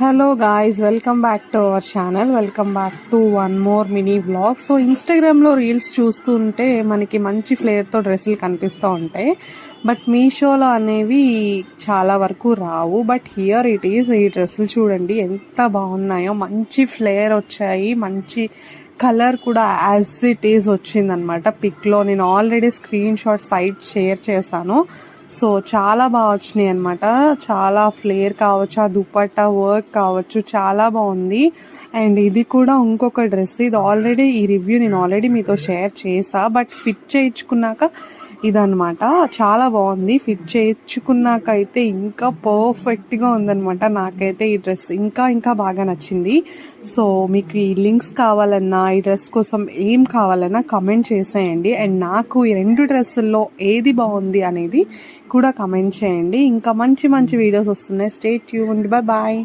Hello guys, welcome back to our channel. Welcome back to one more mini vlog. So ఇన్స్టాగ్రామ్లో reels చూస్తుంటే మనకి మంచి ఫ్లేర్తో డ్రెస్సులు కనిపిస్తూ ఉంటాయి. బట్ మీషోలో అనేవి చాలా వరకు రావు. But here it is. ఈ డ్రెస్సులు చూడండి ఎంత బాగున్నాయో. మంచి ఫ్లేర్ వచ్చాయి, మంచి కలర్ కూడా యాజ్ ఇట్ ఈస్ వచ్చిందనమాట. పిక్లో నేను ఆల్రెడీ స్క్రీన్ షాట్ సైట్ షేర్ చేశాను. సో చాలా బాగా వచ్చినాయి అనమాట. చాలా ఫ్లేర్ కావచ్చు, ఆ దుపట్టా వర్క్ కావచ్చు, చాలా బాగుంది. అండ్ ఇది కూడా ఇంకొక డ్రెస్. ఇది ఆల్రెడీ ఈ రివ్యూ నేను ఆల్రెడీ మీతో షేర్ చేసా. బట్ ఫిట్ చేయించుకున్నాక ఇదనమాట. చాలా బాగుంది. ఫిట్ చేయించుకున్నాక అయితే ఇంకా పర్ఫెక్ట్గా ఉందనమాట. నాకైతే ఈ డ్రెస్ ఇంకా బాగా నచ్చింది. సో మీకు ఈ లింక్స్ కావాలన్నా, ఈ డ్రెస్ కోసం ఏం కావాలన్నా కమెంట్ చేసేయండి. అండ్ నాకు ఈ 2 డ్రెస్సుల్లో ఏది బాగుంది అనేది కూడా కమెంట్ చేయండి. ఇంకా మంచి వీడియోస్ వస్తున్నాయి. Stay tuned. బాయ్.